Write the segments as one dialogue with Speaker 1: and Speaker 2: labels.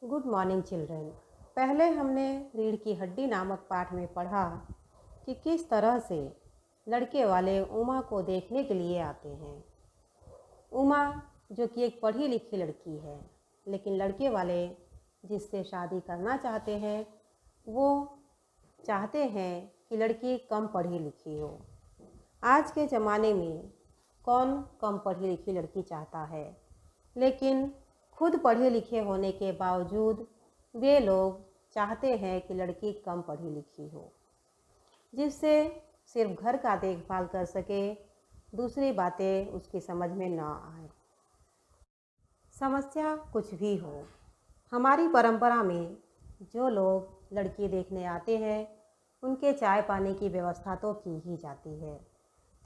Speaker 1: Good morning children. पहले हमने रीढ़ की हड्डी नामक पाठ में पढ़ा कि किस तरह से लड़के वाले उमा को देखने के लिए आते हैं। उमा जो कि एक पढ़ी लिखी लड़की है, लेकिन लड़के वाले जिससे शादी करना चाहते हैं वो चाहते हैं कि लड़की कम पढ़ी लिखी हो। आज के ज़माने में कौन कम पढ़ी लिखी लड़की चाहता है, लेकिन खुद पढ़े लिखे होने के बावजूद वे लोग चाहते हैं कि लड़की कम पढ़ी लिखी हो, जिससे सिर्फ घर का देखभाल कर सके, दूसरी बातें उसकी समझ में ना आए। समस्या कुछ भी हो, हमारी परंपरा में जो लोग लड़की देखने आते हैं उनके चाय पानी की व्यवस्था तो की ही जाती है।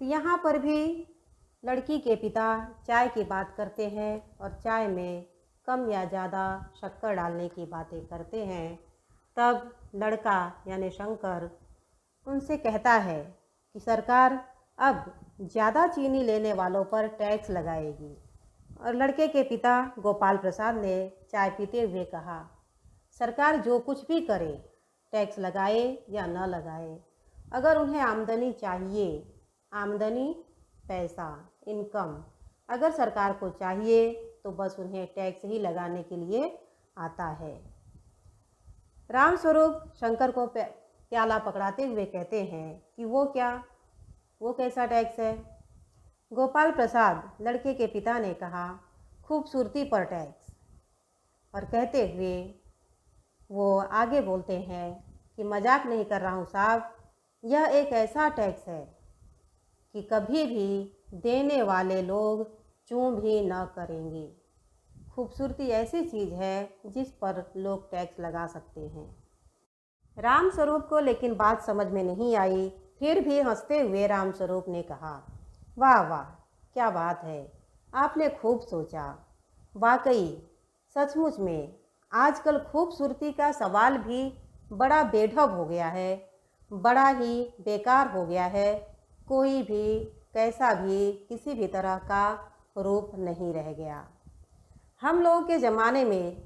Speaker 1: तो यहाँ पर भी लड़की के पिता चाय की बात करते हैं और चाय में कम या ज़्यादा शक्कर डालने की बातें करते हैं। तब लड़का यानी शंकर उनसे कहता है कि सरकार अब ज़्यादा चीनी लेने वालों पर टैक्स लगाएगी। और लड़के के पिता गोपाल प्रसाद ने चाय पीते हुए कहा, सरकार जो कुछ भी करे, टैक्स लगाए या न लगाए, अगर उन्हें आमदनी चाहिए, आमदनी पैसा इनकम अगर सरकार को चाहिए तो बस उन्हें टैक्स ही लगाने के लिए आता है। राम स्वरूप शंकर को प्याला पकड़ाते हुए कहते हैं कि वो क्या, वो कैसा टैक्स है। गोपाल प्रसाद लड़के के पिता ने कहा, खूबसूरती पर टैक्स। और कहते हुए वो आगे बोलते हैं कि मजाक नहीं कर रहा हूँ साहब, यह एक ऐसा टैक्स है कि कभी भी देने वाले लोग चूं भी न करेंगे। खूबसूरती ऐसी चीज़ है जिस पर लोग टैक्स लगा सकते हैं। राम स्वरूप को लेकिन बात समझ में नहीं आई। फिर भी हंसते हुए राम स्वरूप ने कहा, वाह वाह, क्या बात है, आपने खूब सोचा। वाकई सचमुच में आजकल खूबसूरती का सवाल भी बड़ा बेढब हो गया है, बड़ा ही बेकार हो गया है। कोई भी कैसा भी किसी भी तरह का रूप नहीं रह गया। हम लोगों के ज़माने में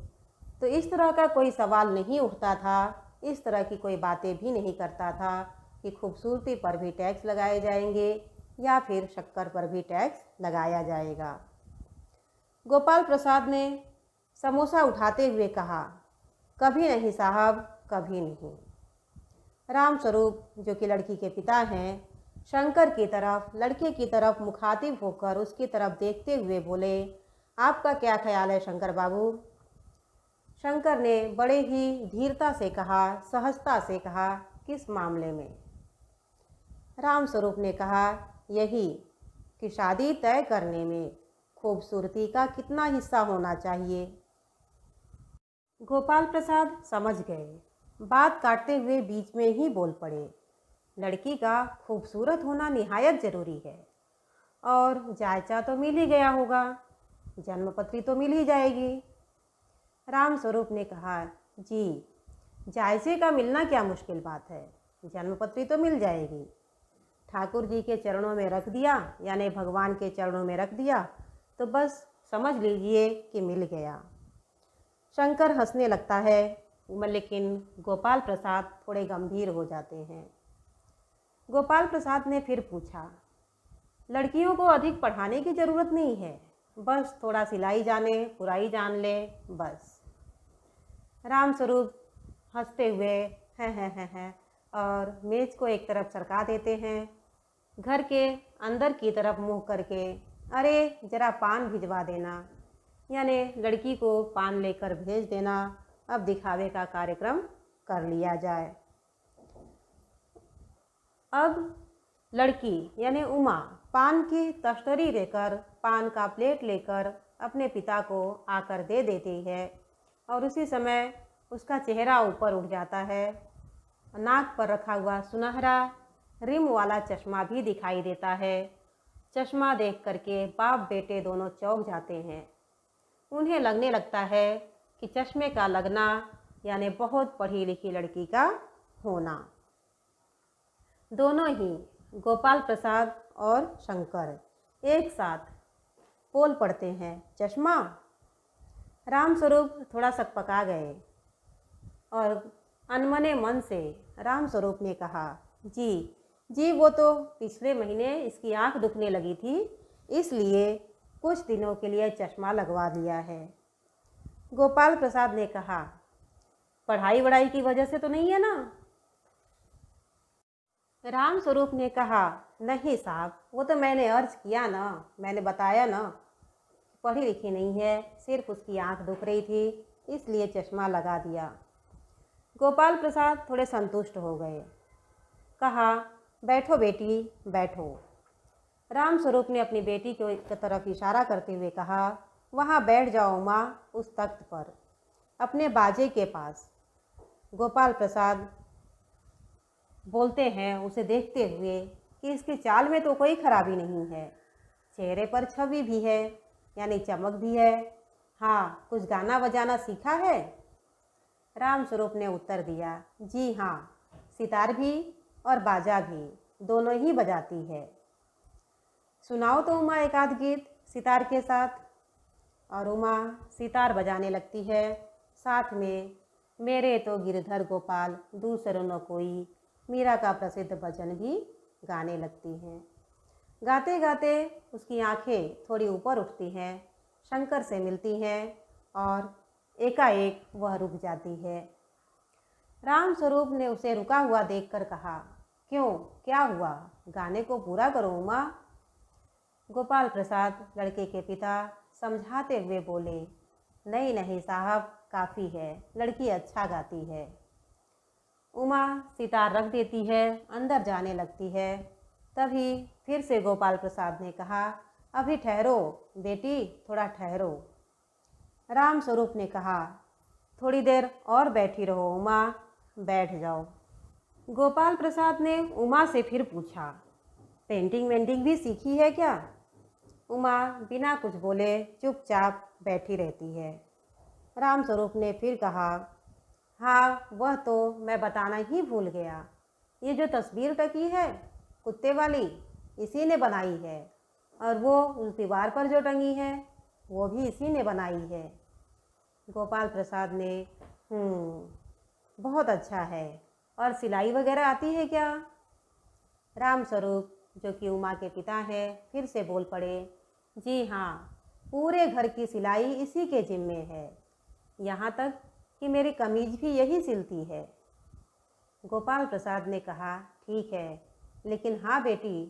Speaker 1: तो इस तरह का कोई सवाल नहीं उठता था, इस तरह की कोई बातें भी नहीं करता था कि खूबसूरती पर भी टैक्स लगाए जाएंगे या फिर शक्कर पर भी टैक्स लगाया जाएगा। गोपाल प्रसाद ने समोसा उठाते हुए कहा, कभी नहीं साहब, कभी नहीं। राम स्वरूप जो कि लड़की के पिता हैं, शंकर की तरफ, लड़के की तरफ मुखातिब होकर उसकी तरफ देखते हुए बोले, आपका क्या ख्याल है शंकर बाबू। शंकर ने बड़े ही धीरता से कहा, सहजता से कहा, किस मामले में। राम स्वरूप ने कहा, यही कि शादी तय करने में खूबसूरती का कितना हिस्सा होना चाहिए। गोपाल प्रसाद समझ गए, बात काटते हुए बीच में ही बोल पड़े, लड़की का खूबसूरत होना निहायत ज़रूरी है और जायचा तो मिल ही गया होगा, जन्मपत्री तो मिल ही जाएगी। राम स्वरूप ने कहा, जी जायजे का मिलना क्या मुश्किल बात है, जन्मपत्री तो मिल जाएगी। ठाकुर जी के चरणों में रख दिया, यानी भगवान के चरणों में रख दिया तो बस समझ लीजिए कि मिल गया। शंकर हंसने लगता है, लेकिन गोपाल प्रसाद थोड़े गंभीर हो जाते हैं। गोपाल प्रसाद ने फिर पूछा, लड़कियों को अधिक पढ़ाने की ज़रूरत नहीं है, बस थोड़ा सिलाई जाने, पुराई जान ले, बस। राम स्वरूप हंसते हुए हैं और मेज़ को एक तरफ सरका देते हैं, घर के अंदर की तरफ मुँह करके, अरे ज़रा पान भिजवा देना, यानी लड़की को पान लेकर भेज देना, अब दिखावे का कार्यक्रम कर लिया जाए। अब लड़की यानी उमा पान की तश्तरी लेकर, पान का प्लेट लेकर अपने पिता को आकर दे देती है और उसी समय उसका चेहरा ऊपर उठ जाता है। नाक पर रखा हुआ सुनहरा रिम वाला चश्मा भी दिखाई देता है। चश्मा देख करके बाप बेटे दोनों चौंक जाते हैं। उन्हें लगने लगता है कि चश्मे का लगना यानी बहुत पढ़ी लिखी लड़की का होना। दोनों ही गोपाल प्रसाद और शंकर एक साथ बोल पड़ते हैं, चश्मा। रामस्वरूप थोड़ा सकपका गए और अनमने मन से रामस्वरूप ने कहा, जी जी, वो तो पिछले महीने इसकी आंख दुखने लगी थी, इसलिए कुछ दिनों के लिए चश्मा लगवा लिया है। गोपाल प्रसाद ने कहा, पढ़ाई वढ़ाई की वजह से तो नहीं है ना? रामस्वरूप ने कहा, नहीं साहब, वो तो मैंने अर्ज किया ना, मैंने बताया ना, पढ़ी लिखी नहीं है, सिर्फ उसकी आंख दुख रही थी, इसलिए चश्मा लगा दिया। गोपाल प्रसाद थोड़े संतुष्ट हो गए। कहा, बैठो बेटी, बैठो। रामस्वरूप ने अपनी बेटी की तरफ इशारा करते हुए कहा, वहाँ बैठ जाओ उमा, उस तख्त पर, अपने बाजे के पास। गोपाल प्रसाद बोलते हैं उसे देखते हुए कि इसकी चाल में तो कोई खराबी नहीं है, चेहरे पर छवि भी है, यानी चमक भी है। हाँ, कुछ गाना बजाना सीखा है? रामस्वरूप ने उत्तर दिया, जी हाँ, सितार भी और बाजा भी, दोनों ही बजाती है। सुनाओ तो उमा एक आध गीत सितार के साथ। और उमा सितार बजाने लगती है, साथ में मेरे तो गिरधर गोपाल दूसरों न कोई, मीरा का प्रसिद्ध भजन भी गाने लगती हैं। गाते गाते उसकी आंखें थोड़ी ऊपर उठती हैं, शंकर से मिलती हैं और एकाएक वह रुक जाती है। रामस्वरूप ने उसे रुका हुआ देखकर कहा, क्यों, क्या हुआ? गाने को पूरा करो उमा। गोपाल प्रसाद लड़के के पिता समझाते हुए बोले, नहीं नहीं साहब, काफ़ी है, लड़की अच्छा गाती है। उमा सितार रख देती है, अंदर जाने लगती है। तभी फिर से गोपाल प्रसाद ने कहा, अभी ठहरो बेटी, थोड़ा ठहरो। रामस्वरूप ने कहा, थोड़ी देर और बैठी रहो उमा, बैठ जाओ। गोपाल प्रसाद ने उमा से फिर पूछा, पेंटिंग वेंटिंग भी सीखी है क्या? उमा बिना कुछ बोले चुपचाप बैठी रहती है। रामस्वरूप ने फिर कहा, हाँ, वह तो मैं बताना ही भूल गया, ये जो तस्वीर टकी है कुत्ते वाली, इसी ने बनाई है, और वो उस दीवार पर जो टंगी है वो भी इसी ने बनाई है। गोपाल प्रसाद ने बहुत अच्छा है, और सिलाई वगैरह आती है क्या? रामस्वरूप, जो कि उमा के पिता हैं, फिर से बोल पड़े, जी हाँ, पूरे घर की सिलाई इसी के जिम्मे है, यहाँ तक कि मेरी कमीज भी यही सिलती है। गोपाल प्रसाद ने कहा, ठीक है, लेकिन हाँ बेटी,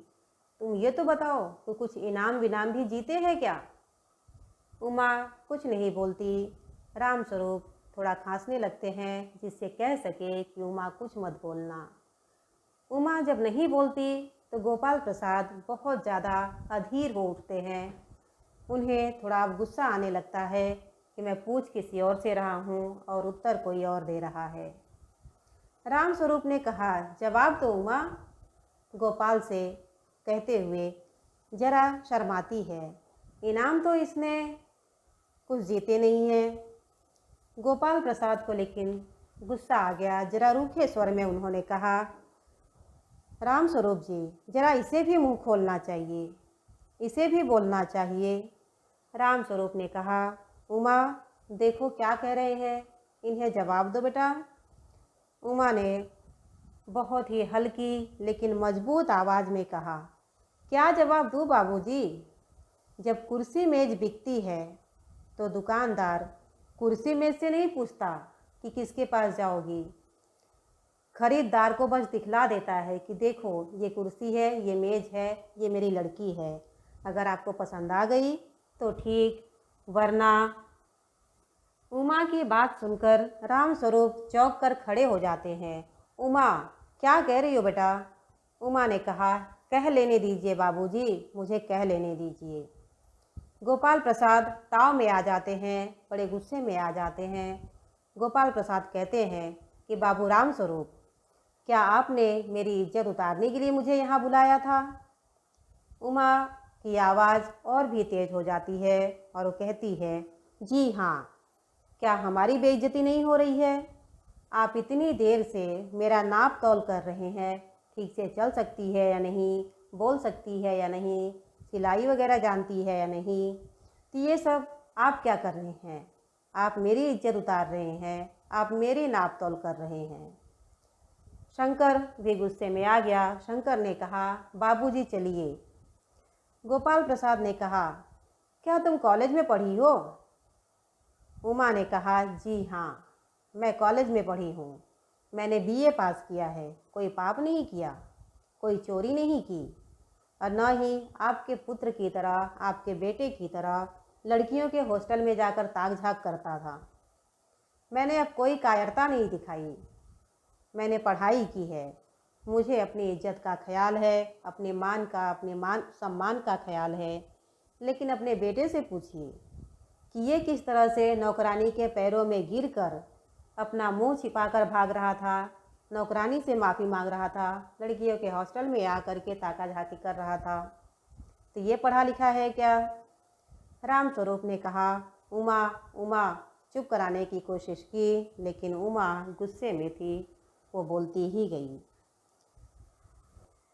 Speaker 1: तुम ये तो बताओ, तो कुछ इनाम विनाम भी जीते हैं क्या? उमा कुछ नहीं बोलती। रामस्वरूप थोड़ा खांसने लगते हैं, जिससे कह सके कि उमा कुछ मत बोलना। उमा जब नहीं बोलती तो गोपाल प्रसाद बहुत ज़्यादा अधीर हो उठते हैं। उन्हें थोड़ा गुस्सा आने लगता है कि मैं पूछ किसी और से रहा हूँ और उत्तर कोई और दे रहा है। रामस्वरूप ने कहा, जवाब दो उमा, गोपाल से कहते हुए जरा शर्माती है, इनाम तो इसने कुछ जीते नहीं है। गोपाल प्रसाद को लेकिन गुस्सा आ गया। जरा रूखे स्वर में उन्होंने कहा, रामस्वरूप जी, जरा इसे भी मुंह खोलना चाहिए, इसे भी बोलना चाहिए। रामस्वरूप ने कहा, उमा देखो क्या कह रहे हैं, इन्हें जवाब दो बेटा। उमा ने बहुत ही हल्की लेकिन मजबूत आवाज़ में कहा, क्या जवाब दूँ बाबूजी? जब कुर्सी मेज बिकती है तो दुकानदार कुर्सी मेज से नहीं पूछता कि किसके पास जाओगी, खरीदार को बस दिखला देता है कि देखो ये कुर्सी है, ये मेज है, ये मेरी लड़की है, अगर आपको पसंद आ गई तो ठीक, वरना। उमा की बात सुनकर रामस्वरूप चौंक कर खड़े हो जाते हैं। उमा, क्या कह रही हो बेटा? उमा ने कहा, कह लेने दीजिए बाबूजी, मुझे कह लेने दीजिए। गोपाल प्रसाद ताव में आ जाते हैं, बड़े गुस्से में आ जाते हैं। गोपाल प्रसाद कहते हैं कि बाबू रामस्वरूप, क्या आपने मेरी इज्जत उतारने के लिए मुझे यहाँ बुलाया था? उमा की आवाज़ और भी तेज़ हो जाती है और वो कहती है, जी हाँ, क्या हमारी बेइज्जती नहीं हो रही है? आप इतनी देर से मेरा नाप तौल कर रहे हैं, ठीक से चल सकती है या नहीं, बोल सकती है या नहीं, सिलाई वगैरह जानती है या नहीं, तो ये सब आप क्या कर रहे हैं? आप मेरी इज्जत उतार रहे हैं, आप मेरी नाप तोल कर रहे हैं। शंकर भी गुस्से में आ गया। शंकर ने कहा, बाबूजी चलिए। गोपाल प्रसाद ने कहा, क्या तुम कॉलेज में पढ़ी हो? उमा ने कहा, जी हाँ, मैं कॉलेज में पढ़ी हूँ। मैंने बीए पास किया है, कोई पाप नहीं किया, कोई चोरी नहीं की, और न ही आपके पुत्र की तरह, आपके बेटे की तरह लड़कियों के हॉस्टल में जाकर ताक झाँक करता था। मैंने अब कोई कायरता नहीं दिखाई। मैंने पढ़ाई की है, मुझे अपनी इज्जत का ख्याल है, अपने मान सम्मान का ख्याल है। लेकिन अपने बेटे से पूछिए कि ये किस तरह से नौकरानी के पैरों में गिरकर अपना मुंह छिपाकर भाग रहा था, नौकरानी से माफ़ी मांग रहा था, लड़कियों के हॉस्टल में आकर के ताका झाकी कर रहा था। तो ये पढ़ा लिखा है क्या? राम स्वरूप ने कहा, उमा उमा चुप कराने की कोशिश की, लेकिन उमा गुस्से में थी, वो बोलती ही गई।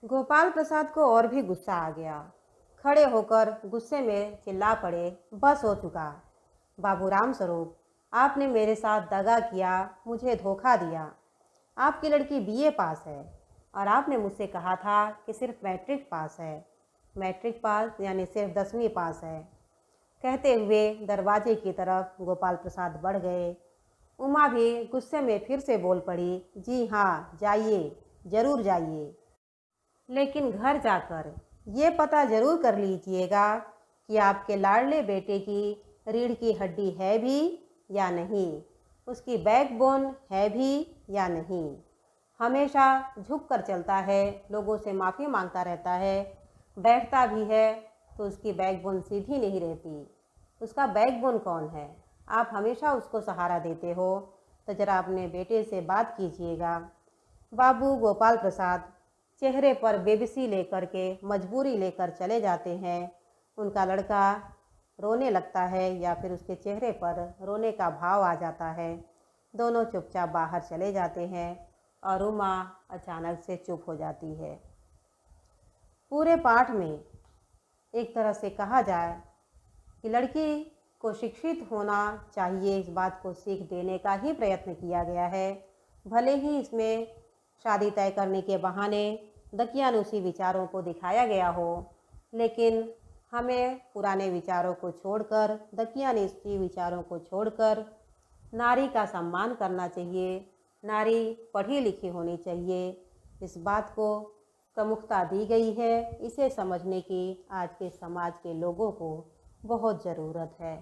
Speaker 1: गोपाल प्रसाद को और भी गुस्सा आ गया। खड़े होकर गुस्से में चिल्ला पड़े, बस हो चुका। बाबू राम स्वरूप, आपने मेरे साथ दगा किया, मुझे धोखा दिया। आपकी लड़की बीए पास है और आपने मुझसे कहा था कि सिर्फ मैट्रिक पास है। मैट्रिक पास यानी सिर्फ 10वीं पास है। कहते हुए दरवाजे की तरफ गोपाल प्रसाद बढ़ गए। उमा भी गुस्से में फिर से बोल पड़ी, जी हाँ, जाइए, ज़रूर जाइए, लेकिन घर जाकर ये पता ज़रूर कर लीजिएगा कि आपके लाडले बेटे की रीढ़ की हड्डी है भी या नहीं, उसकी बैकबोन है भी या नहीं। हमेशा झुक कर चलता है, लोगों से माफ़ी मांगता रहता है, बैठता भी है तो उसकी बैकबोन सीधी नहीं रहती। उसका बैकबोन कौन है? आप हमेशा उसको सहारा देते हो, तो ज़रा अपने बेटे से बात कीजिएगा। बाबू गोपाल प्रसाद चेहरे पर बेबसी लेकर के, मजबूरी लेकर चले जाते हैं। उनका लड़का रोने लगता है या फिर उसके चेहरे पर रोने का भाव आ जाता है। दोनों चुपचाप बाहर चले जाते हैं और उमा अचानक से चुप हो जाती है। पूरे पाठ में एक तरह से कहा जाए कि लड़की को शिक्षित होना चाहिए, इस बात को सीख देने का ही प्रयत्न किया गया है। भले ही इसमें शादी तय करने के बहाने दकियानूसी विचारों को दिखाया गया हो, लेकिन हमें पुराने विचारों को छोड़कर, दकियानूसी विचारों को छोड़कर नारी का सम्मान करना चाहिए। नारी पढ़ी लिखी होनी चाहिए, इस बात को प्रमुखता दी गई है। इसे समझने की आज के समाज के लोगों को बहुत ज़रूरत है।